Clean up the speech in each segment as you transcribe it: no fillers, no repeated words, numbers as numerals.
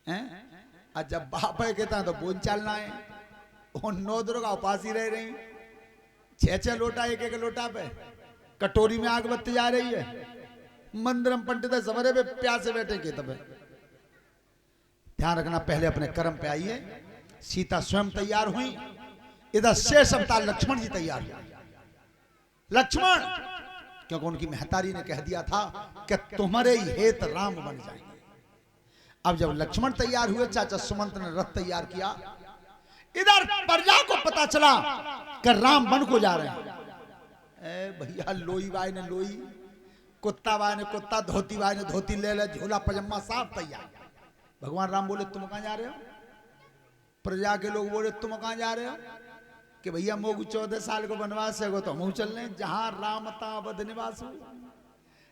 हैं? और जब बाप है कहता है तो बोल चालना है। और 9 दुर्गा उपासी रह रही, 6 लोटा एक एक लोटा पे, कटोरी में आग बत्ती जा रही है। मंदिर में पंडित सवरे पे प्यासे बैठे के तब ध्यान रखना, पहले अपने कर्म पे आइए। सीता स्वयं तैयार हुई, इधर शेष अवतार लक्ष्मण जी तैयार हुए। लक्ष्मण, क्योंकि उनकी महतारी ने कह दिया था कि तुम्हारे ही हेत राम बन जाएंगे। अब जब लक्ष्मण तैयार हुए, चाचा सुमंत ने रथ तैयार किया। इधर प्रजा को पता चला कि राम बन को जा रहे हैं। भैया लोई बाई ने लोई, कुत्ता बाई ने कुत्ता, धोती बाई ने धोती ले ले, झोला पजामा साफ तैयार। भगवान राम बोले तुम कहां जा रहे हो? प्रजा के लोग बोले तुम कहां जा रहे हो? कि भैया मोगु 14 साल को वनवास है, तो हम चल रहे, जहां राम ता बद निवास हो,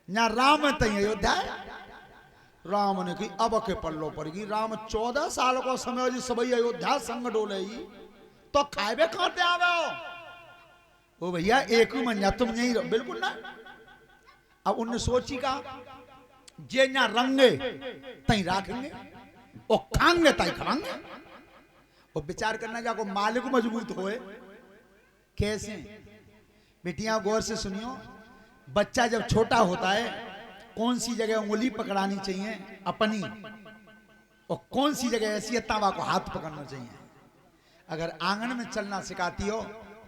जहां राम है तई अयोध्या। राम ने की अब के पल्लो पड़गी। राम 14 साल को समय जी सब अयोध्या संग डोले तो खाए खाते आवे हो। वो भैया एक ही मंजा तुम यही रहो, बिल्कुल ना। अब उनने सोची का जे ना रंगे तई राखेंगे और खाएंगे तई खाएंगे। और विचार करना जाको मालिक मजबूत होए कैसे। बेटियां गौर से सुनियो, बच्चा जब छोटा होता है कौन सी जगह उंगली पकड़ानी चाहिए अपनी, और कौन सी जगह ऐसी है तावा को हाथ पकड़ना चाहिए। अगर आंगन में चलना सिखाती हो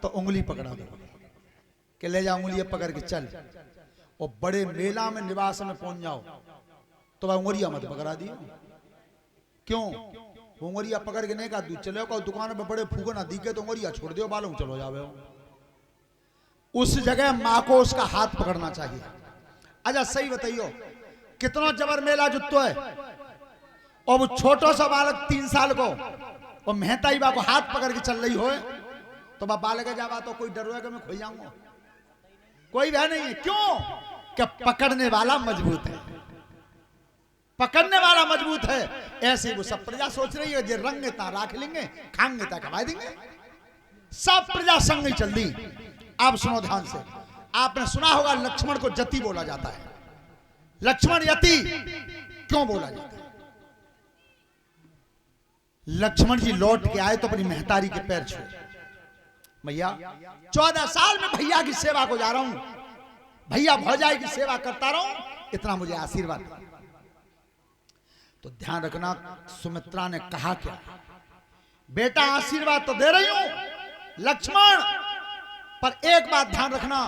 तो उंगली पकड़ा दो कि ले जा उंगली पकड़ के चल। और बड़े मेला में निवास में पहुंच जाओ तो वह उंगलियां मत पकड़ा दियो। क्यों? उंगलियां पकड़ के नहीं कहा तू चले को दुकान में बड़े फूगना दिखे तो उंगलियां छोड़ दियो, बालों चलो जावे। उस जगह माँ को उसका हाथ पकड़ना चाहिए। अच्छा सही बताइयो, कितना जबर मेला जुत्तो है, और वो छोटो सा बालक 3 साल को और मेहताई बा को हाथ पकड़ के चल रही हो तो बा बालक जावा तो कोई डर कि मैं खो जाऊंगा? कोई भय नहीं है। क्यों? कि पकड़ने वाला मजबूत है, पकड़ने वाला मजबूत है। ऐसे वो सब प्रजा सोच रही है जे रंग ता राख लेंगे, खाएंगे ता खवा देंगे। सब प्रजा संग ही चल दी। आप सुनो ध्यान से, आपने सुना होगा लक्ष्मण को जति बोला जाता है। लक्ष्मण यति क्यों बोला जाता है? लक्ष्मण जी लौट के आए तो अपनी महतारी के पैर छुए। भैया 14 साल में भैया की सेवा को जा रहा हूं, भैया भौजाई की सेवा करता रहा हूं, इतना मुझे आशीर्वाद। तो ध्यान रखना, सुमित्रा ने कहा क्या? बेटा आशीर्वाद तो दे रही हूं लक्ष्मण, पर एक बात ध्यान रखना,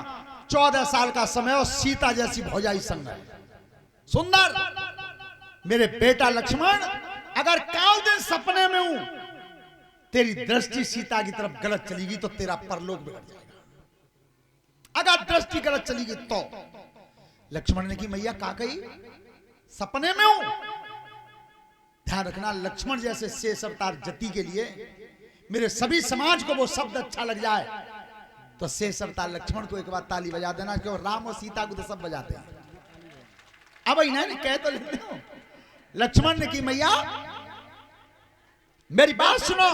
14 साल का समय और सीता जैसी भौजाई संग है, सुंदर। मेरे बेटा लक्ष्मण, अगर काल दिन सपने में हूं तेरी दृष्टि सीता की तरफ गलत चलेगी तो तेरा परलोक बिगड़ जाएगा। अगर दृष्टि गलत चलेगी तो। लक्ष्मण ने की मैया का कही? सपने में हूं। ध्यान रखना, लक्ष्मण जैसे शेष अवतार जति के लिए मेरे सभी समाज को वो शब्द अच्छा लग जाए तो शेष अवतार लक्ष्मण को एक बार ताली बजा देना, क्यों राम और सीता को तो सब बजाते हैं। अब इन्हें कह तो लेते हो। लक्ष्मण ने की मैया मेरी बात सुनो,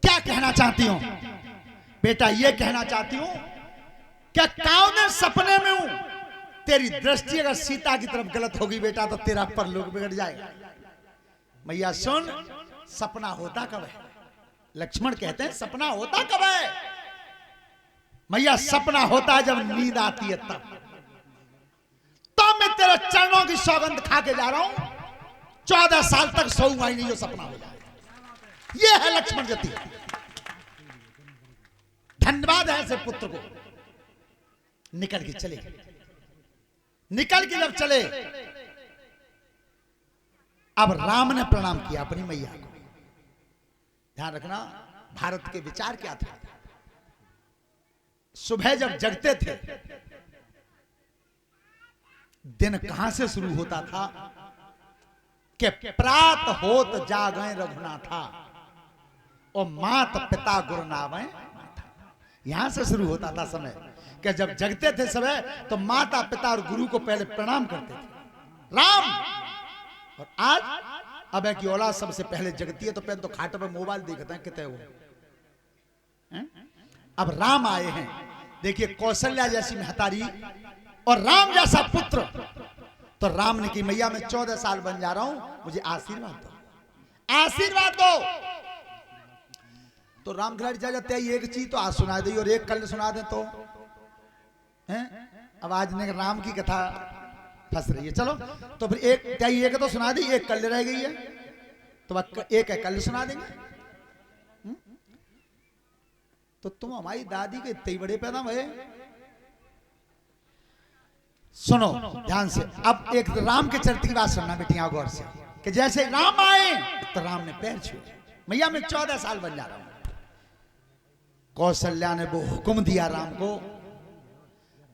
क्या कहना चाहती हूं? बेटा ये कहना चाहती हूं क्या कावने सपने में हूं, तेरी दृष्टि अगर सीता की तरफ गलत होगी बेटा तो तेरा परलोक बिगड़ जाएगा। मैया सुन, सपना होता कब है? लक्ष्मण कहते हैं सपना होता कब है? मैया सपना होता है जब नींद आती है तब। तो मैं तेरे चरणों की सौगंध खा के जा रहा हूं, 14 साल तक सोऊंगा ही नहीं जो सपना हो जाए। ये है लक्ष्मण जति। धन्यवाद है ऐसे पुत्र को। निकल के चले, निकल के जब चले, अब राम ने प्रणाम किया अपनी मैया को। ध्यान रखना, भारत के विचार क्या थे। सुबह जब जगते थे, दिन कहां से शुरू होता था कि प्रात होत जागए रघुनाथा और मात पिता गुरुनावे। यहां से शुरू होता था समय कि जब जगते थे समय तो माता पिता और गुरु को पहले प्रणाम करते थे राम। और आज अब है कि औलाद सबसे पहले जगती है तो पहले तो खाटे पर मोबाइल देखते हैं कितने वो हैं? अब राम आए हैं। देखिए कौशल्या जैसी महतारी और राम जैसा पुत्र तो राम ने की मैया मैं 14 साल बन जा रहा हूं, मुझे आशीर्वाद दो, आशीर्वाद दो। तो राम खिलाड़ी जा जाते हैं, एक चीज तो आज सुना दी और एक कल सुना दे तो हैं। अब आज ने राम की कथा फंस रही है, चलो तो फिर एक तो सुना दी, एक कल रह गई है, तो एक है कल सुना देंगे। तो तुम हमारी दादी के इतने बड़े पैदा भये। सुनो ध्यान से, अब एक राम के चरित्र की बात सुनना बेटियां गौर से, कि जैसे राम आए तो राम ने पैर छुए, मैया मैं 14 साल बन जा रहा हूं। कौशल्या ने वो हुक्म दिया राम को,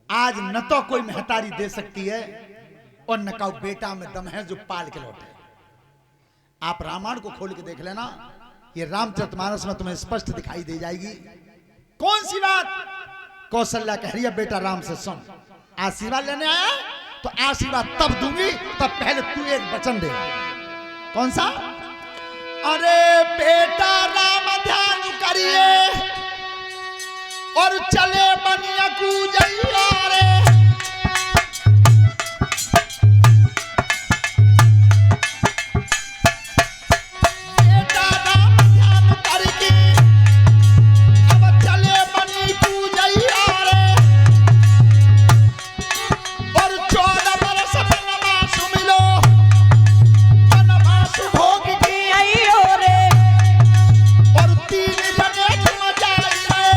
आज न तो कोई महतारी दे सकती है और न का बेटा में दम है जो पाल के लौटे। आप रामायण को खोल के देख लेना, ये रामचरितमानस में तुम्हें स्पष्ट दिखाई दे जाएगी। कौन सी बात? कौशल्या कह रही है बेटा राम से सुन, आशीर्वाद लेने आया तो आशीर्वाद तब दूंगी, तब पहले तू एक वचन दे। कौन सा? अरे बेटा राम ध्यान करिए और चले बनिया कूजैया रे। बेटा राम ध्यान करके अब चले बनी कूजैया रे, और 14 बरस वनवास मिलो, वनवास भोग की आइयो रे, और 3 जने तुम जाई रे,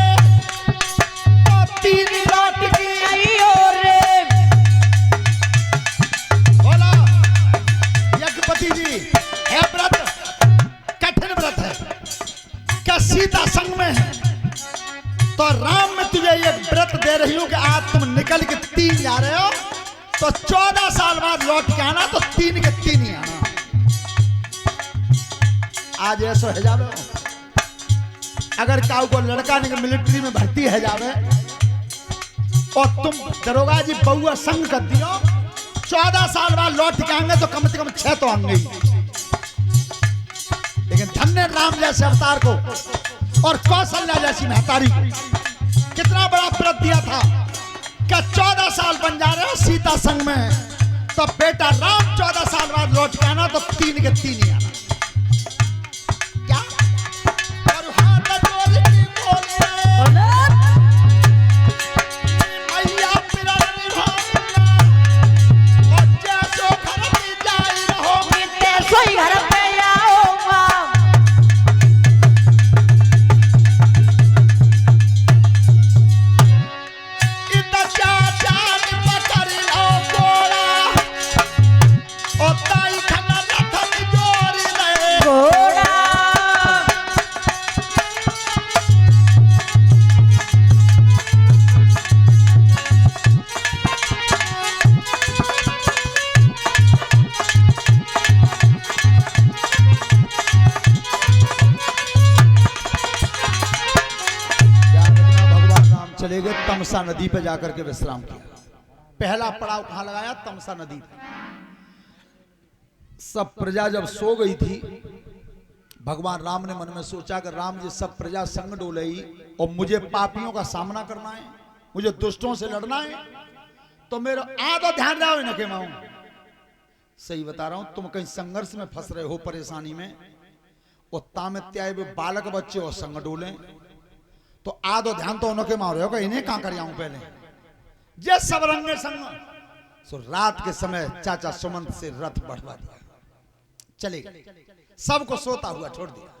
और 3 लौट की आइयो रे। बोला यज्ञपति जी, है व्रत कठिन व्रत है, क्या सीता संग में है तो राम में तुझे एक व्रत दे रही हूं कि आज तुम निकल के 3 जा रहे हो, तो 14 साल बाद लौट के आना, तो 3 के 3 ही आना। आज ऐसा है जावे, अगर काऊ को लड़का नहीं मिलिट्री में भर्ती है जावे और तुम दरोगा जी बउआ संग कर दियो, 14 साल बाद लौट के आएंगे तो कम से कम 6 तो आएंगे ही। लेकिन धन्य राम जैसे अवतार को और कौशल्या जैसी महतारी को कितना बड़ा व्रत दिया था कि 14 साल बन जा रहे हो सीता संग में, तो बेटा राम 14 साल बाद लौट के आना, तो 3 के 3 ही आना। क्या? और हाथ जोड़ के बोले मैया प्रण निभाऊंगा, और जैसो घर में जाई रहोगे तैसो ही घर पे आऊंगा। इतना चाचान पकड़ लो गोरा, और ताई खना रथन जोड़ रहे घोड़ा। भगवान राम चले गए, तमसा नदी पे जाकर के विश्राम किया। पहला पड़ाव कहां लगाया? तमसा नदी। सब प्रजा जब सो गई थी, भगवान राम ने मन में सोचा कि राम जी सब प्रजा संग डोलेगी और मुझे पापियों का सामना करना है, मुझे दुष्टों से लड़ना है, तो मेरा आधा ध्यान रहा न के माऊं। सही बता रहा हूं, तुम कहीं संघर्ष में फंस रहे हो, परेशानी में, और तामित्याय बालक बच्चे और संग डोले, तो आधो ध्यान तो उनके मार रहे हो, इन्हें कहां कर आऊं पहले। जे सब रंगे संग, सो रात के समय चाचा सुमंत से रथ बढ़वा दिया, चले गए, सबको सोता हुआ छोड़ दिया।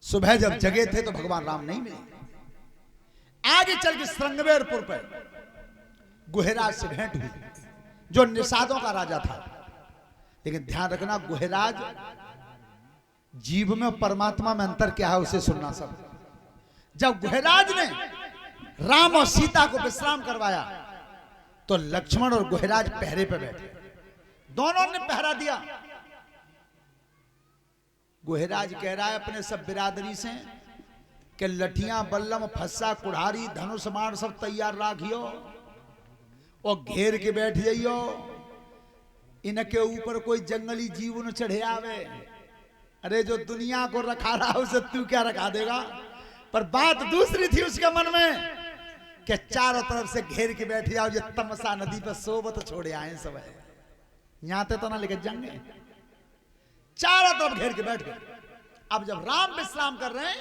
सुबह जब जगे थे तो भगवान राम नहीं मिले। आगे चल के श्रृंगवेरपुर पर गुहेराज से भेंट हुई, जो निषादों का राजा था। लेकिन ध्यान रखना, गुहेराज जीव में और परमात्मा में अंतर क्या है उसे सुनना सब। जब गुहेराज ने राम और सीता को विश्राम करवाया तो लक्ष्मण और गुहेराज पहरे पे बैठे, दोनों ने पहरा दिया। गुहेराज कह रहा है अपने सब बिरादरी से कि लठियां बल्लम फस्सा कुढ़ारी धनुष बाण सब तैयार राखियो और घेर के बैठ जाइयो, इनके ऊपर कोई जंगली जीव न चढ़े आवे। अरे जो दुनिया को रखा रहा उसे तू क्या रखा देगा। पर बात दूसरी थी उसके मन में कि चारों तरफ से घेर के बैठ जाओ, ये तमसा नदी पर सोबत छोड़े आए सब है। यहां ते तो ना लेके जाएंगे। चारों तरफ घेर के बैठ गए। अब जब राम विश्राम कर रहे हैं,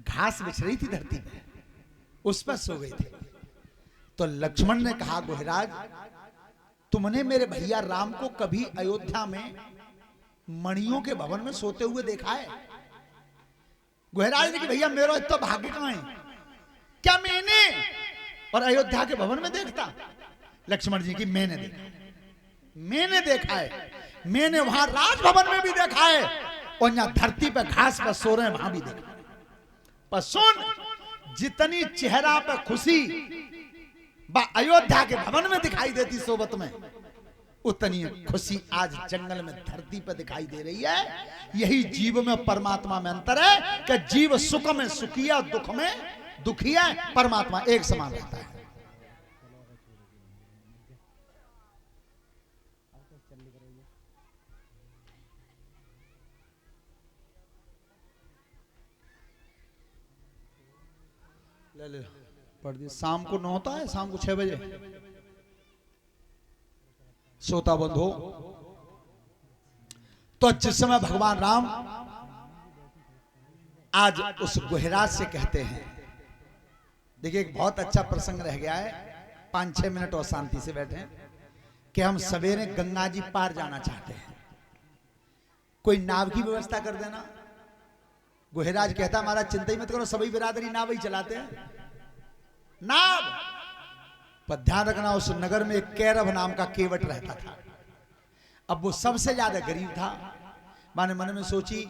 घास बिछ रही थी धरती पे, उस पर सो गई थी। तो लक्ष्मण ने कहा, गुहराज तुमने मेरे भैया राम को कभी अयोध्या में मणियों के भवन में सोते हुए देखा है? गुहराज ने कि भैया मेरा इतना भाग्य कहां है, क्या मैंने और अयोध्या के भवन में देखता? लक्ष्मण जी की मैंने देखा है, मैंने वहां राजभवन में भी देखा है, और यहां धरती पे घास पर सो रहे हैं वहां भी देखा। पर सुन, जितनी चेहरा पे खुशी अयोध्या के भवन में दिखाई देती सोबत में, उतनी खुशी आज जंगल में धरती पर दिखाई दे रही है। यही जीव में परमात्मा में अंतर है कि जीव सुख में सुखी है, दुख में दुखी है, परमात्मा एक समान रहता है। ले पढ़ दी। शाम को 9 होता है, शाम को 6 बजे सोता बंद हो। तो जिस समय भगवान राम आज उस गुहराज से कहते हैं, देखिए एक बहुत अच्छा प्रसंग रह गया है, 5-6 मिनट और शांति से बैठे, कि हम सवेरे गंगा जी पार जाना चाहते हैं, कोई नाव की व्यवस्था कर देना। गुहराज कहता, महाराज चिंता ही मत करो, सभी बिरादरी नाव ही चलाते हैं। नाव पर ध्यान रखना, उस नगर में एक कैरव नाम का केवट रहता था। अब वो सबसे ज्यादा गरीब था। मैंने मन में सोची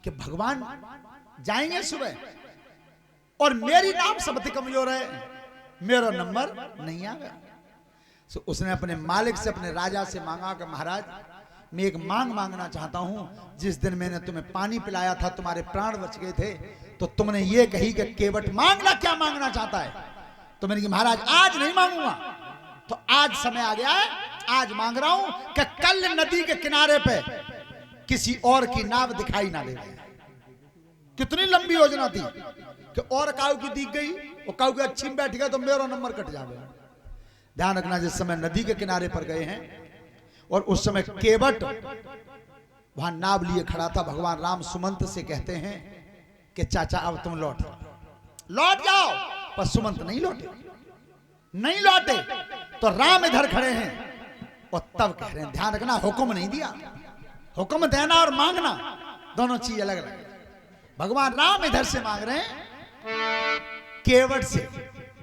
कि भगवान जाएंगे सुबह और मेरी नाम सबसे कमजोर है, मेरा नंबर नहीं आएगा। तो उसने अपने मालिक से, अपने राजा से मांगा कि महाराज मैं एक मांग मांगना चाहता हूं। जिस दिन मैंने तुम्हें पानी पिलाया था, तुम्हारे प्राण बच गए थे, तो तुमने ये कही कि केवट मांगना, क्या मांगना चाहता है? तो मैंने कहा महाराज आज नहीं मांगूंगा। तो आज समय आ गया है, आज मांग रहा हूं कि कल नदी के किनारे पे किसी और की नाव दिखाई ना दे। कितनी लंबी योजना थी कि और काऊ की दिख गई, और काऊ की अच्छी में बैठ गया तो मेरा नंबर कट जावे। ध्यान रखना, जिस समय नदी के किनारे पर गए हैं और उस समय केवट वहां नाव लिए खड़ा था, भगवान राम सुमंत से कहते हैं कि चाचा अब तुम लौट जाओ। पर सुमंत नहीं लौटे। तो राम इधर खड़े हैं और तब कह रहे हैं, ध्यान रखना, हुक्म नहीं दिया। हुक्म देना और मांगना दोनों चीज अलग अलग। भगवान राम इधर से मांग रहे हैं, केवट से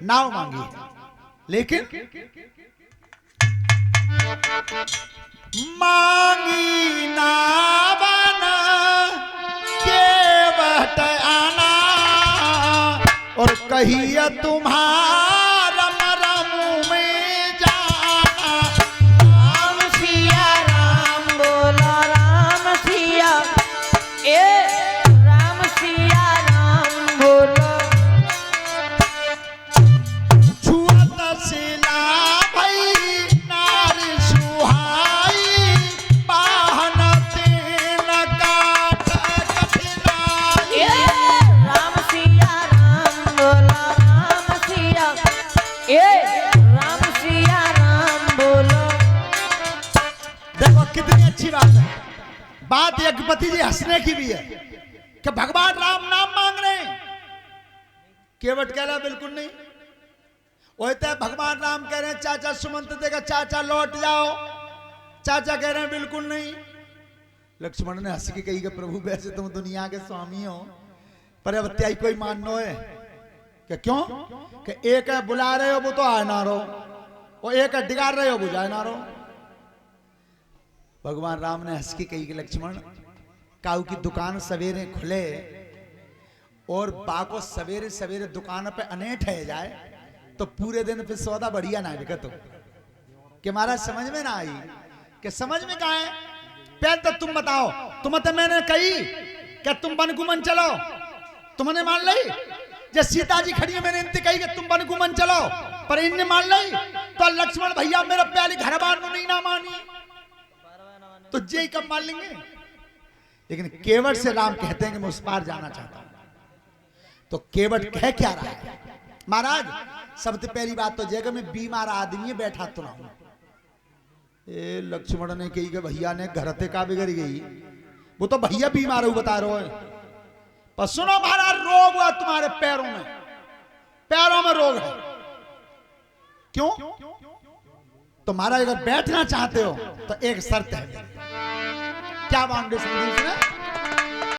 नाव मांगी, लेकिन मांगी नावन केवट आना, और कहिए तुम्हारा मरम में जाना। राम सिया राम बोला, राम सिया राम सिया राम बोला। छुअत सिला भई नारी सुहाई, बाहन तीन काट कठिनाई। राम सिया राम बोला, राम सिया राम सिया राम बोला। देखो कितनी अच्छी बात है। बात यज्ञपति जी हंसने की भी है कि भगवान राम नाम मांग रहे हैं, केवट कह रहा बिल्कुल नहीं। होता है भगवान राम कह रहे हैं चाचा सुमंत देगा, चाचा लौट जाओ। चाचा कह रहे हैं बिल्कुल नहीं। लक्ष्मण ने हंस के कही कि प्रभु वैसे तुम दुनिया के स्वामी हो, पर अब त्याई कोई माननो है कि क्यों कि एक है बुला रहे हो वो तो आए ना रहो, और एक है डिगार रहे हो वो जाए ना रहो। भगवान राम ने हंस के कही कि लक्ष्मण, काऊ की दुकान सवेरे खुले और बाको सवेरे सवेरे दुकान पे अनेठ है जाए तो पूरे दिन फिर सौदा बढ़िया ना बिका। तो कि महाराज समझ में ना आई कि समझ में कहा है? पहले तो तुम बताओ, तुम तो मैंने कही कि तुम बनगुमन चलो, तुमने मान ली। जब सीता जी खड़ी है मैंने इनसे कही कि तुम बनगुमन चलो, पर इनने मान ली। तो लक्ष्मण भैया मेरा प्याली घर बार नहीं ना मानी, तो जे कब मान लेंगे? लेकिन केवट से राम कहते हैं कि मैं उस पार जाना चाहता हूं। तो केवट कह क्या रहा है? महाराज सबसे पहली बात तो जगह में बीमार आदमी बैठा तो ना हूं, ए लक्ष्मण ने कही कि भैया ने घर ते का बिगड़ गई, वो तो भैया बीमार हो बता रहे हो। पर सुनो महाराज, रोग हुआ तुम्हारे पैरों में, पैरों में रोग है। क्यों? तो महाराज अगर बैठना चाहते हो तो एक शर्त है। क्या बाउंडेशन दी उसने?